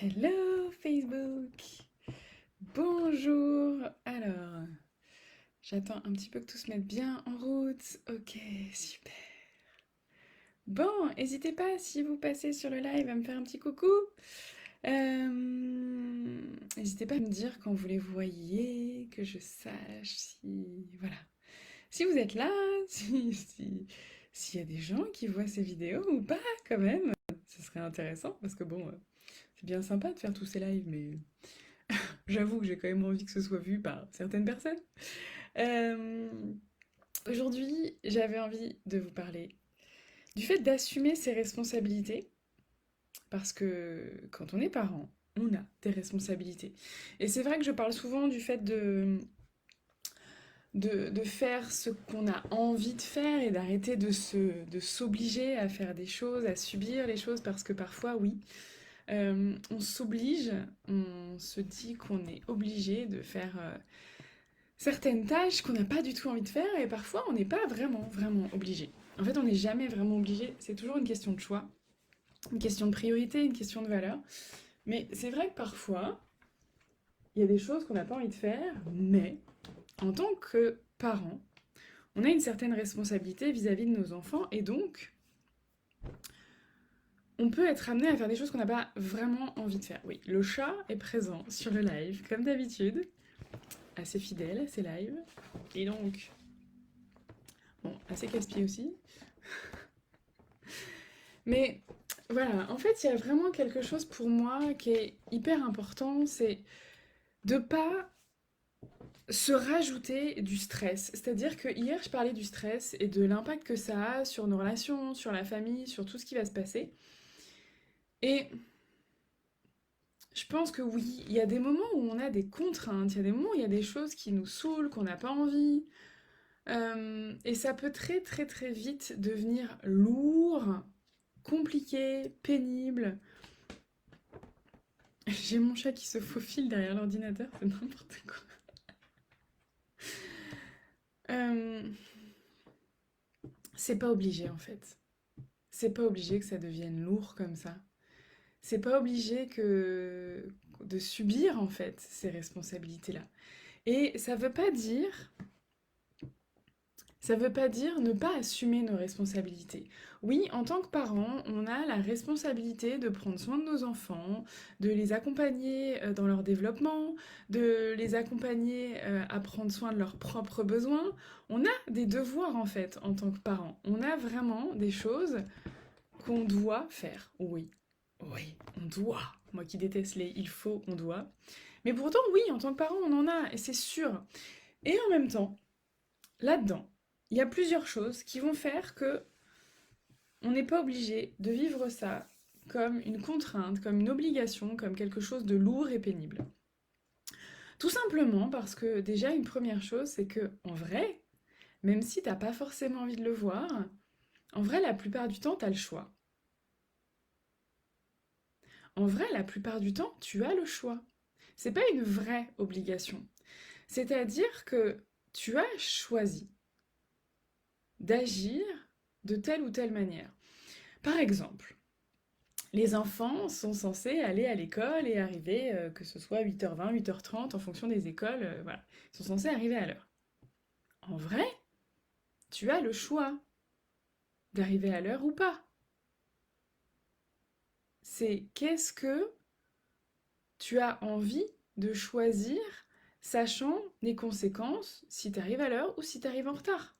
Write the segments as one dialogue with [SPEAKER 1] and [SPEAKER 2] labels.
[SPEAKER 1] Hello Facebook! Bonjour! Alors, j'attends un petit peu que tout se mette bien en route. Ok, super. Bon, n'hésitez pas si vous passez sur le live à me faire un petit coucou. N'hésitez pas à me dire quand vous les voyez, que je sache si... Voilà. Si vous êtes là, s'il y a des gens qui voient ces vidéos ou pas, quand même. Ce serait intéressant parce que bon, c'est bien sympa de faire tous ces lives, mais j'avoue que j'ai quand même envie que ce soit vu par certaines personnes. Euh, Aujourd'hui, j'avais envie de vous parler du fait d'assumer ses responsabilités, parce que quand on est parent, on a des responsabilités. Et c'est vrai que je parle souvent du fait de faire ce qu'on a envie de faire et d'arrêter de s'obliger à faire des choses, à subir les choses, parce que parfois, oui, on s'oblige, on se dit qu'on est obligé de faire certaines tâches qu'on n'a pas du tout envie de faire et parfois on n'est pas vraiment obligé. En fait, on n'est jamais vraiment obligé, c'est toujours une question de choix, une question de priorité, une question de valeur. Mais c'est vrai que parfois, il y a des choses qu'on n'a pas envie de faire, mais en tant que parent, on a une certaine responsabilité vis-à-vis de nos enfants et donc on peut être amené à faire des choses qu'on n'a pas vraiment envie de faire. Oui, le chat est présent sur le live, comme d'habitude, assez fidèle, assez live. Et donc, bon, assez casse-pied aussi. Mais voilà, en fait, il y a vraiment quelque chose pour moi qui est hyper important, c'est de pas se rajouter du stress. C'est-à-dire que hier, je parlais du stress et de l'impact que ça a sur nos relations, sur la famille, sur tout ce qui va se passer. Et je pense que oui, il y a des moments où on a des contraintes, il y a des moments où il y a des choses qui nous saoulent, qu'on n'a pas envie. Et ça peut très vite devenir lourd, compliqué, pénible. J'ai mon chat qui se faufile derrière l'ordinateur, c'est n'importe quoi. Euh, c'est pas obligé en fait. C'est pas obligé que ça devienne lourd comme ça. C'est pas obligé que de subir en fait ces responsabilités-là. Et ça veut pas dire ne pas assumer nos responsabilités. Oui, en tant que parents, on a la responsabilité de prendre soin de nos enfants, de les accompagner dans leur développement, de les accompagner à prendre soin de leurs propres besoins. On a des devoirs en fait en tant que parents. On a vraiment des choses qu'on doit faire. Oui, oui, on doit. Moi qui déteste les il faut, on doit. Mais pourtant, oui, en tant que parent, on en a, et c'est sûr. Et en même temps, là-dedans, il y a plusieurs choses qui vont faire que on n'est pas obligé de vivre ça comme une contrainte, comme une obligation, comme quelque chose de lourd et pénible. Tout simplement parce que déjà une première chose, c'est que en vrai, même si t'as pas forcément envie de le voir, en vrai la plupart du temps t'as le choix. En vrai la plupart du temps tu as le choix. C'est pas une vraie obligation. C'est-à-dire que tu as choisi d'agir de telle ou telle manière. Par exemple, les enfants sont censés aller à l'école et arriver, que ce soit 8h20, 8h30, en fonction des écoles, voilà. Ils sont censés arriver à l'heure. En vrai, tu as le choix d'arriver à l'heure ou pas. C'est qu'est-ce que tu as envie de choisir, sachant les conséquences si tu arrives à l'heure ou si tu arrives en retard.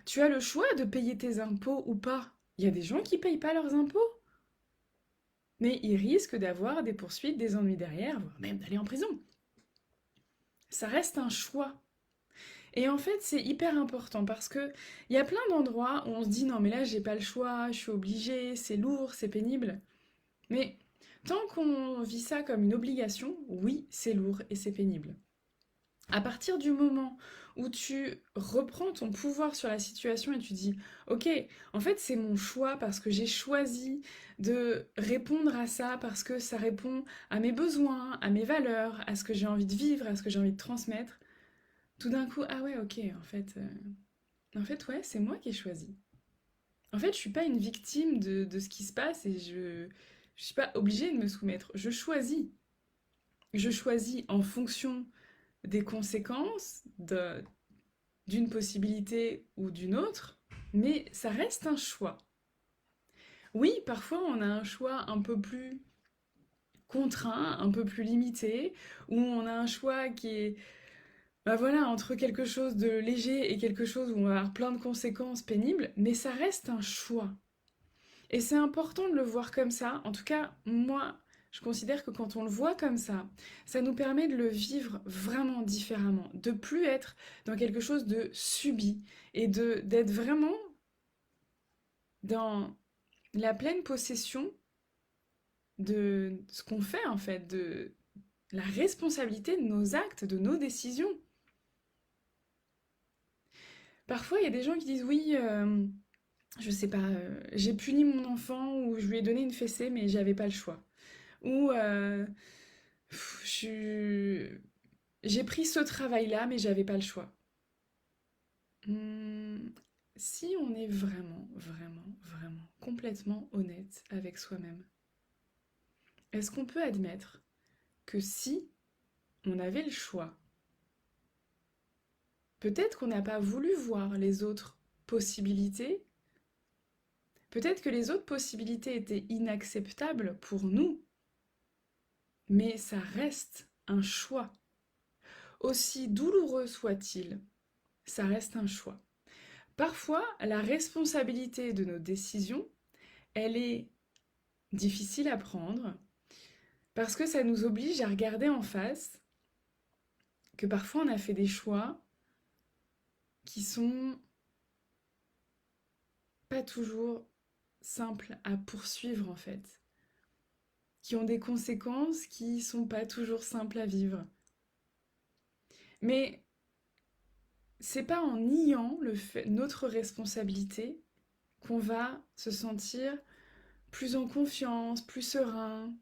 [SPEAKER 1] Tu as le choix de payer tes impôts ou pas. Il y a des gens qui payent pas leurs impôts, mais ils risquent d'avoir des poursuites, des ennuis derrière, voire même d'aller en prison. Ça reste un choix. Et en fait, c'est hyper important parce que il y a plein d'endroits où on se dit non mais là j'ai pas le choix, je suis obligée, c'est lourd, c'est pénible. Mais tant qu'on vit ça comme une obligation, oui, c'est lourd et c'est pénible. À partir du moment où tu reprends ton pouvoir sur la situation et tu dis OK, en fait, c'est mon choix parce que j'ai choisi de répondre à ça parce que ça répond à mes besoins, à mes valeurs, à ce que j'ai envie de vivre, à ce que j'ai envie de transmettre. Tout d'un coup, ah ouais, OK, en fait, ouais, c'est moi qui ai choisi. En fait, je suis pas une victime de ce qui se passe et Je suis pas obligée de me soumettre. Je choisis. Je choisis en fonction des conséquences d'une possibilité ou d'une autre, mais ça reste un choix. Oui, parfois on a un choix un peu plus contraint, un peu plus limité, où on a un choix qui est bah voilà, entre quelque chose de léger et quelque chose où on va avoir plein de conséquences pénibles, mais ça reste un choix. Et c'est important de le voir comme ça. En tout cas, moi, je considère que quand on le voit comme ça nous permet de le vivre vraiment différemment, de plus être dans quelque chose de subi et de d'être vraiment dans la pleine possession de ce qu'on fait en fait, de la responsabilité de nos actes, de nos décisions. Parfois, il y a des gens qui disent oui, je sais pas, j'ai puni mon enfant ou je lui ai donné une fessée, mais j'avais pas le choix. Ou j'ai pris ce travail-là, mais j'avais pas le choix. Hmm, si on est vraiment, vraiment, vraiment complètement honnête avec soi-même, est-ce qu'on peut admettre que si on avait le choix, peut-être qu'on n'a pas voulu voir les autres possibilités, peut-être que les autres possibilités étaient inacceptables pour nous, mais ça reste un choix. Aussi douloureux soit-il, ça reste un choix. Parfois, la responsabilité de nos décisions, elle est difficile à prendre parce que ça nous oblige à regarder en face que parfois on a fait des choix qui sont pas toujours simples à poursuivre en fait, qui ont des conséquences qui sont pas toujours simples à vivre. Mais c'est pas en niant notre responsabilité qu'on va se sentir plus en confiance, plus serein.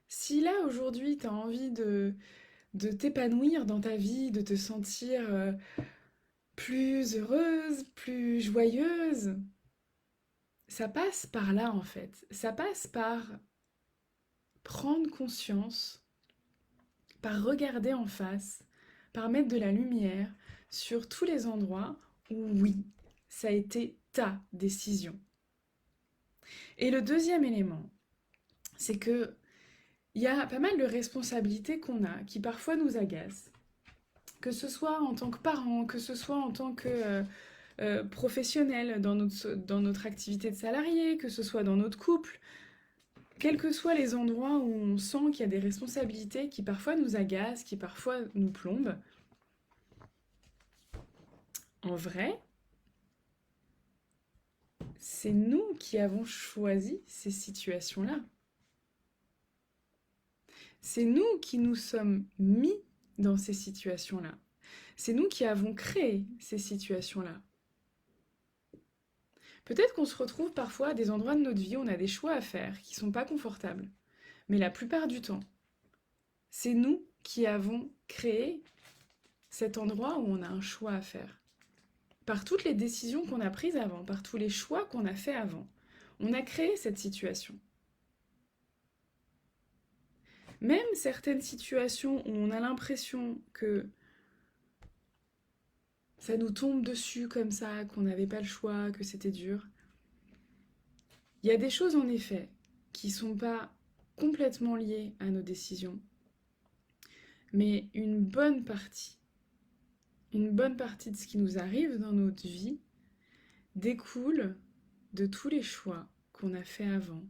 [SPEAKER 1] Si là aujourd'hui tu as envie de t'épanouir dans ta vie, de te sentir plus heureuse, plus joyeuse, ça passe par là en fait. Ça passe par prendre conscience, par regarder en face, par mettre de la lumière sur tous les endroits où oui, ça a été ta décision. Et le deuxième élément, c'est que il y a pas mal de responsabilités qu'on a qui parfois nous agacent. Que ce soit en tant que parent, que ce soit en tant que professionnel dans notre activité de salarié, que ce soit dans notre couple, quels que soient les endroits où on sent qu'il y a des responsabilités qui parfois nous agacent, qui parfois nous plombent, en vrai, c'est nous qui avons choisi ces situations-là. C'est nous qui nous sommes mis dans ces situations-là. C'est nous qui avons créé ces situations-là. Peut-être qu'on se retrouve parfois à des endroits de notre vie où on a des choix à faire qui ne sont pas confortables. Mais la plupart du temps, c'est nous qui avons créé cet endroit où on a un choix à faire. Par toutes les décisions qu'on a prises avant, par tous les choix qu'on a faits avant, on a créé cette situation. Même certaines situations où on a l'impression que ça nous tombe dessus comme ça, qu'on n'avait pas le choix, que c'était dur, il y a des choses en effet qui ne sont pas complètement liées à nos décisions, mais une bonne partie de ce qui nous arrive dans notre vie découle de tous les choix qu'on a fait avant,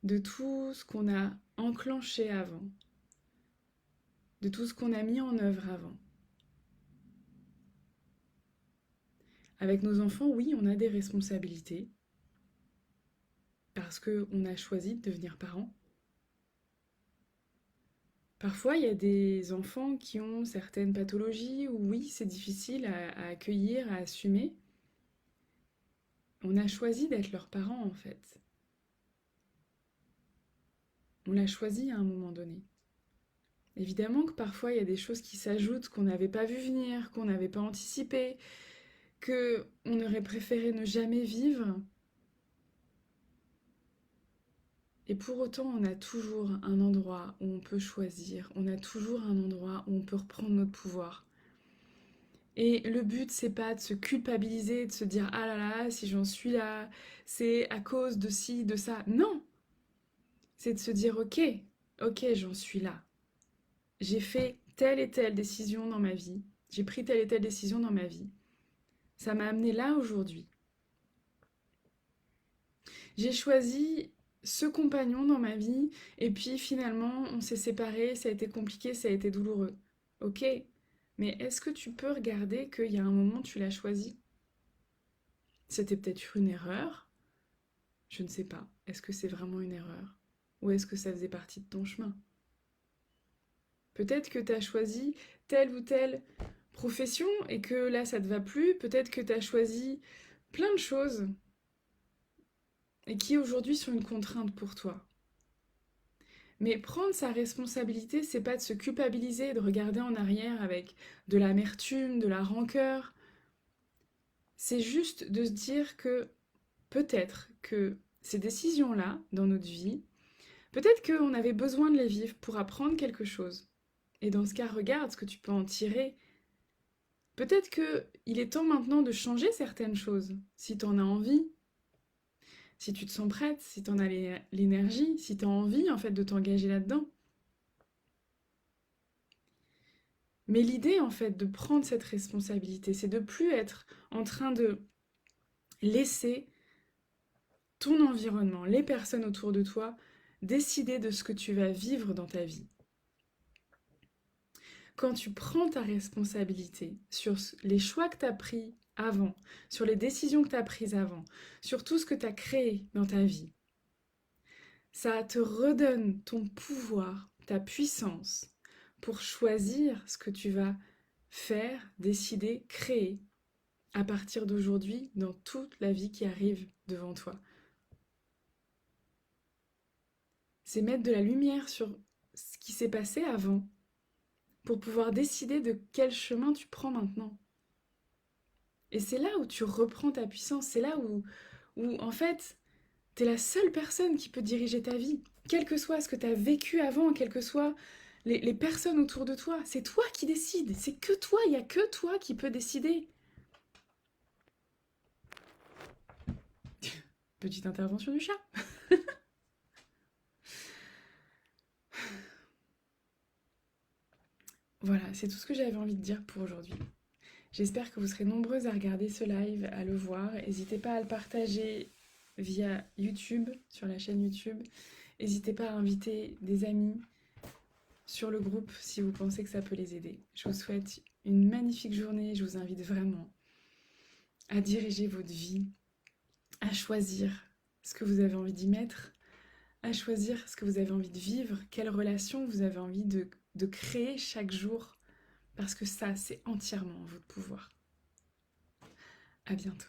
[SPEAKER 1] de tout ce qu'on a enclenché avant, de tout ce qu'on a mis en œuvre avant. Avec nos enfants, oui, on a des responsabilités parce qu'on a choisi de devenir parents. Parfois, il y a des enfants qui ont certaines pathologies où oui, c'est difficile à accueillir, à assumer. On a choisi d'être leurs parents en fait. On l'a choisi à un moment donné. Évidemment que parfois il y a des choses qui s'ajoutent qu'on n'avait pas vu venir, qu'on n'avait pas anticipé, que on aurait préféré ne jamais vivre. Et pour autant, on a toujours un endroit où on peut choisir, on a toujours un endroit où on peut reprendre notre pouvoir. Et le but, c'est pas de se culpabiliser, de se dire ah là là, si j'en suis là, c'est à cause de ci, de ça. Non, c'est de se dire ok, ok, j'en suis là. J'ai fait telle et telle décision dans ma vie, j'ai pris telle et telle décision dans ma vie. Ça m'a amené là aujourd'hui. J'ai choisi ce compagnon dans ma vie, et puis finalement, on s'est séparés, ça a été compliqué, ça a été douloureux. Ok, mais est-ce que tu peux regarder qu'il y a un moment, tu l'as choisi? C'était peut-être une erreur, je ne sais pas. Est-ce que c'est vraiment une erreur? Ou est-ce que ça faisait partie de ton chemin? Peut-être que tu as choisi telle ou telle profession et que là, ça te va plus. Peut-être que tu as choisi plein de choses et qui aujourd'hui sont une contrainte pour toi. Mais prendre sa responsabilité, c'est pas de se culpabiliser, de regarder en arrière avec de l'amertume, de la rancœur. C'est juste de se dire que peut-être que ces décisions-là dans notre vie, peut-être qu'on avait besoin de les vivre pour apprendre quelque chose. Et dans ce cas, regarde ce que tu peux en tirer. Peut-être que il est temps maintenant de changer certaines choses, si tu en as envie, si tu te sens prête, si tu en as l'énergie, si tu as envie en fait de t'engager là-dedans. Mais l'idée en fait de prendre cette responsabilité, c'est de plus être en train de laisser ton environnement, les personnes autour de toi, décider de ce que tu vas vivre dans ta vie. Quand tu prends ta responsabilité sur les choix que tu as pris avant, sur les décisions que tu as prises avant, sur tout ce que tu as créé dans ta vie, ça te redonne ton pouvoir, ta puissance pour choisir ce que tu vas faire, décider, créer à partir d'aujourd'hui dans toute la vie qui arrive devant toi. C'est mettre de la lumière sur ce qui s'est passé avant pour pouvoir décider de quel chemin tu prends maintenant. Et c'est là où tu reprends ta puissance, c'est là où en fait, t'es la seule personne qui peut diriger ta vie. Quel que soit ce que t'as vécu avant, quelles que soient les personnes autour de toi, c'est toi qui décides. C'est que toi, il n'y a que toi qui peux décider. Petite intervention du chat. Voilà, c'est tout ce que j'avais envie de dire pour aujourd'hui. J'espère que vous serez nombreuses à regarder ce live, à le voir. N'hésitez pas à le partager via YouTube, sur la chaîne YouTube. N'hésitez pas à inviter des amis sur le groupe si vous pensez que ça peut les aider. Je vous souhaite une magnifique journée. Je vous invite vraiment à diriger votre vie, à choisir ce que vous avez envie d'y mettre, à choisir ce que vous avez envie de vivre, quelle relation vous avez envie de créer chaque jour, parce que ça, c'est entièrement en votre pouvoir. À bientôt.